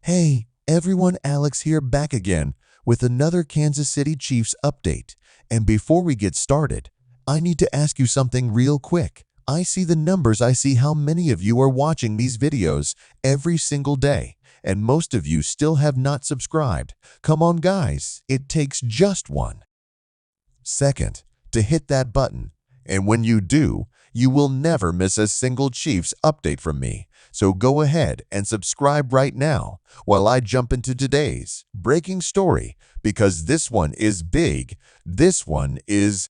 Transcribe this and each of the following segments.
Hey, everyone, Alex here back again with another Kansas City Chiefs update. And before we get started, I need to ask you something real quick. I see the numbers, I see how many of you are watching these videos every single day, and most of you still have not subscribed. Come on, guys, it takes just 1 second to hit that button. And when you do, you will never miss a single Chiefs update from me. So go ahead and subscribe right now while I jump into today's breaking story, because this one is big, this one is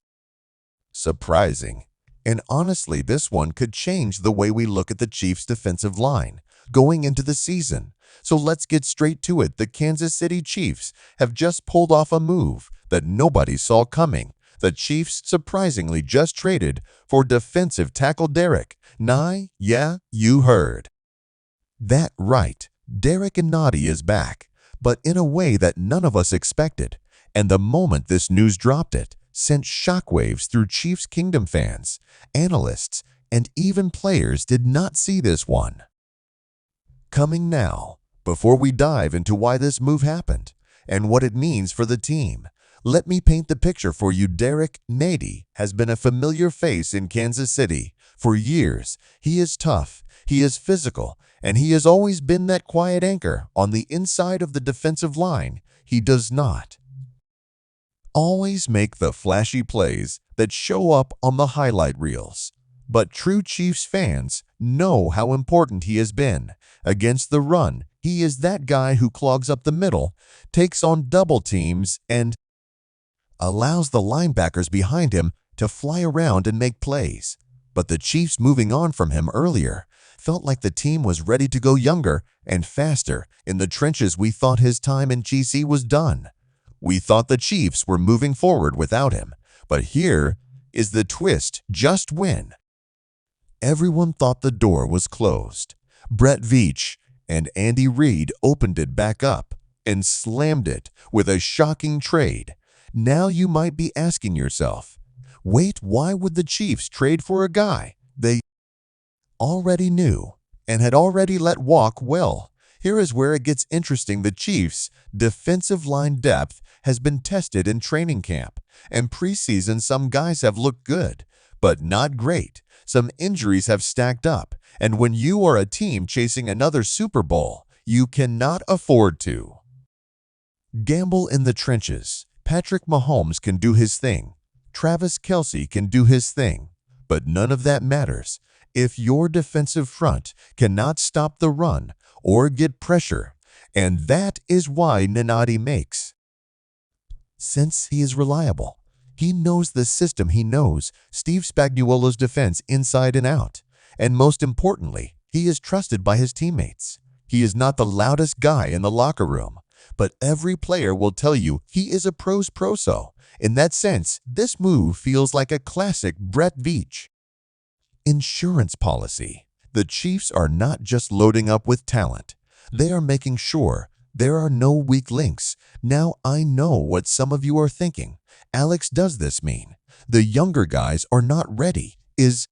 surprising, and honestly, this one could change the way we look at the Chiefs' defensive line going into the season. So let's get straight to it. The Kansas City Chiefs have just pulled off a move that nobody saw coming. The Chiefs surprisingly just traded for defensive tackle Derrick. Yeah, you heard that right. Derrick nnadi is back, but in a way that none of us expected. And the moment this news dropped, it sent shockwaves through Chiefs Kingdom fans. Analysts and even players did not see this one coming. Now, before we dive into why this move happened and what it means for the team, let me paint the picture for you. Derrick nnadi has been a familiar face in Kansas City for years. He is tough, he is physical, and he has always been that quiet anchor on the inside of the defensive line. He does not always make the flashy plays that show up on the highlight reels, but true Chiefs fans know how important he has been against the run. He is that guy who clogs up the middle, takes on double teams, and allows the linebackers behind him to fly around and make plays. But the Chiefs moving on from him earlier felt like the team was ready to go younger and faster in the trenches. We thought his time in GC was done. We thought the Chiefs were moving forward without him. But here is the twist. Just when everyone thought the door was closed, Veach and Andy Reid opened it back up and slammed it with a shocking trade. Now you might be asking yourself, wait, why would the Chiefs trade for a guy they already knew and had already let walk? Well, here is where it gets interesting. The Chiefs' defensive line depth has been tested in training camp and preseason. Some guys have looked good, but not great. Some injuries have stacked up, and when you are a team chasing another Super Bowl, you cannot afford to gamble in the trenches. Patrick Mahomes can do his thing. Travis Kelce can do his thing. But none of that matters if your defensive front cannot stop the run or get pressure. And that is why nnadi makes sense. He is reliable. He knows the system. He knows Steve Spagnuolo's defense inside and out. And most importantly, he is trusted by his teammates. He is not the loudest guy in the locker room, but every player will tell you he is a pro's pro. So, in that sense, this move feels like a classic veach insurance policy. The Chiefs are not just loading up with talent. They are making sure there are no weak links. Now, I know what some of you are thinking. Alex, does this mean the younger guys are not ready? Is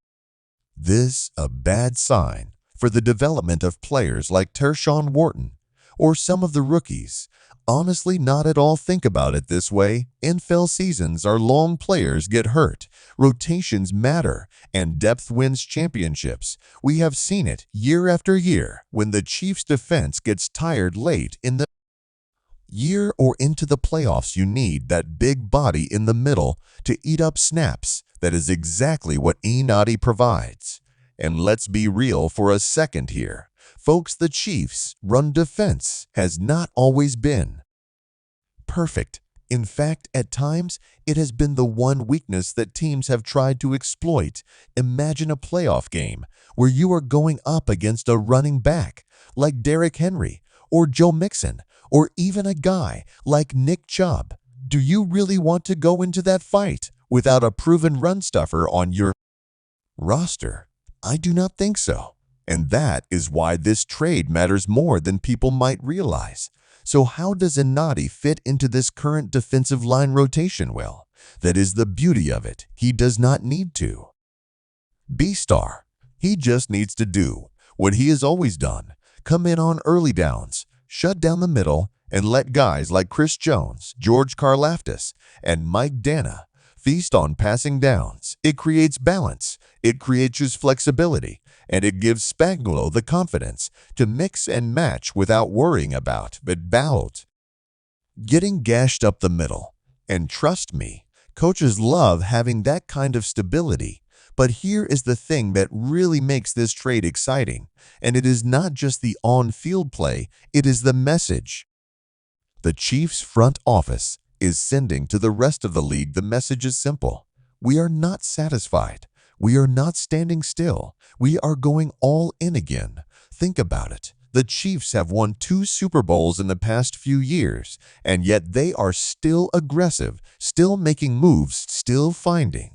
this a bad sign for the development of players like Tershawn Wharton or some of the rookies? Honestly, not at all. Think about it this way. NFL seasons are long. Players get hurt. Rotations matter, and depth wins championships. We have seen it year after year. When the Chiefs' defense gets tired late in the year or into the playoffs, you need that big body in the middle to eat up snaps. That is exactly what nnadi provides. And let's be real for a second here, folks. The Chiefs' run defense has not always been perfect. In fact, at times, it has been the one weakness that teams have tried to exploit. Imagine a playoff game where you are going up against a running back like Derrick Henry or Joe Mixon, or even a guy like Nick Chubb. Do you really want to go into that fight without a proven run stuffer on your roster? I do not think so. And that is why this trade matters more than people might realize. So how does nnadi fit into this current defensive line rotation? Well, that is the beauty of it. He does not need to be star. He just needs to do what he has always done. Come in on early downs, shut down the middle and let guys like Chris Jones, George Karlaftis, and Mike Dana feast on passing downs. It creates balance, it creates flexibility, and it gives Spagnuolo the confidence to mix and match without worrying about getting gashed up the middle. And trust me, coaches love having that kind of stability. But here is the thing that really makes this trade exciting, and it is not just the on-field play, it is the message. The Chiefs front office is sending to the rest of the league. The message is simple. We are not satisfied. We are not standing still. We are going all in again. Think about it. The Chiefs have won 2 Super Bowls in the past few years, and yet they are still aggressive, still making moves, still finding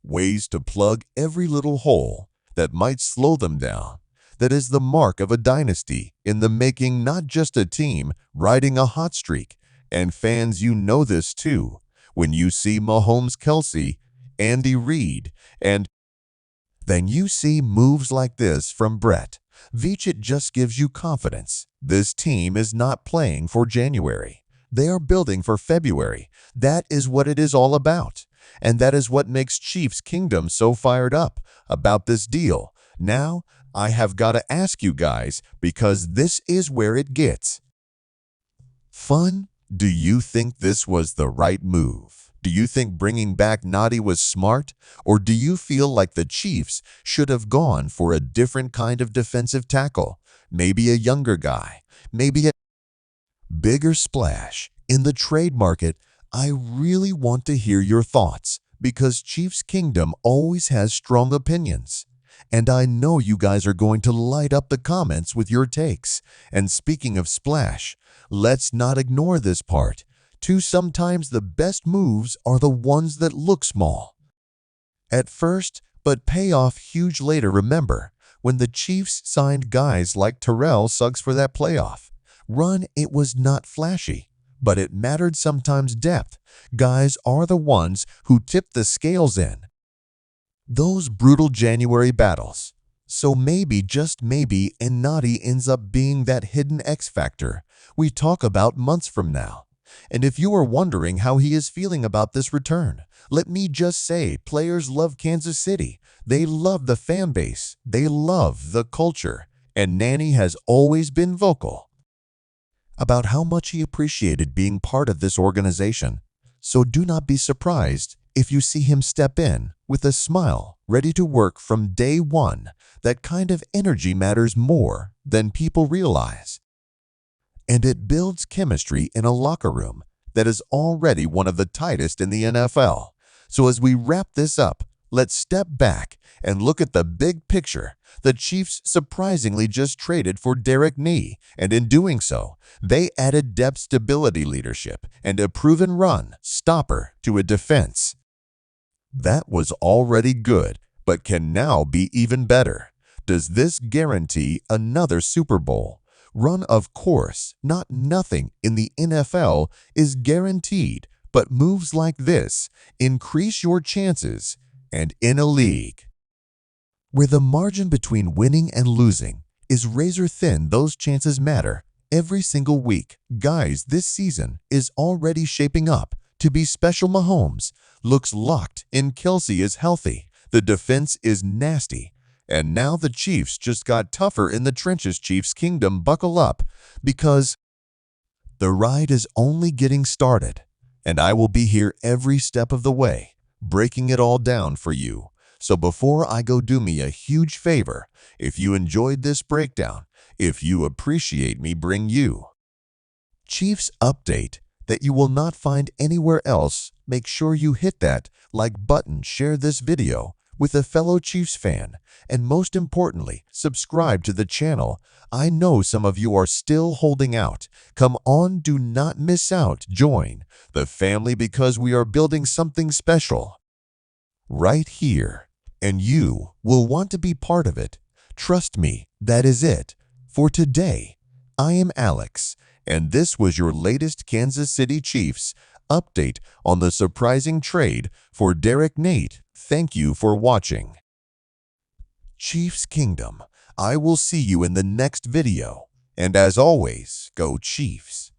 ways to plug every little hole that might slow them down. That is the mark of a dynasty in the making, not just a team riding a hot streak. And fans, you know this too. When you see Mahomes, Kelsey, Andy Reid, and then you see moves like this from Brett Veach, it just gives you confidence. This team is not playing for January. They are building for February. That is what it is all about. And that is what makes Chiefs Kingdom so fired up about this deal. Now, I have got to ask you guys, because this is where it gets fun. Do you think this was the right move? Do you think bringing back Nnadi was smart? Or do you feel like the Chiefs should have gone for a different kind of defensive tackle? Maybe a younger guy, maybe a bigger splash in the trade market? I really want to hear your thoughts, because Chiefs Kingdom always has strong opinions. And I know you guys are going to light up the comments with your takes. And speaking of splash, let's not ignore this part. Too, sometimes the best moves are the ones that look small at first, but pay off huge later. Remember, when the Chiefs signed guys like Terrell Suggs for that playoff run, it was not flashy, but it mattered sometimes. Depth guys are the ones who tip the scales in those brutal January battles. So maybe, just maybe, nnadi ends up being that hidden X factor we talk about months from now. And if you are wondering how he is feeling about this return, let me just say, players love Kansas City. They love the fan base. They love the culture. And nnadi has always been vocal about how much he appreciated being part of this organization. So do not be surprised if you see him step in with a smile, ready to work from day one. That kind of energy matters more than people realize. And it builds chemistry in a locker room that is already one of the tightest in the NFL. So as we wrap this up, let's step back and look at the big picture. The Chiefs surprisingly just traded for Derrick, and in doing so, they added depth, stability, leadership, and a proven run stopper to a defense that was already good, but can now be even better. Does this guarantee another Super Bowl run? Of course, not. Nothing in the NFL is guaranteed, but moves like this increase your chances. And in a league where the margin between winning and losing is razor thin, those chances matter every single week. Guys, this season is already shaping up to be special. Mahomes looks locked in, Kelsey is healthy, the defense is nasty, and now the Chiefs just got tougher in the trenches. Chiefs Kingdom, buckle up, because the ride is only getting started, and I will be here every step of the way, breaking it all down for you. So before I go, do me a huge favor. If you enjoyed this breakdown, if you appreciate me bring you Chiefs update that you will not find anywhere else, make sure you hit that like button, share this video with a fellow Chiefs fan, and most importantly, subscribe to the channel. I know some of you are still holding out. Come on, do not miss out. Join the family, because we are building something special right here, and you will want to be part of it. Trust me, that is it for today. I am Alex, and this was your latest Kansas City Chiefs update on the surprising trade for Derrick. Thank you for watching. Chiefs Kingdom, I will see you in the next video. And as always, go Chiefs.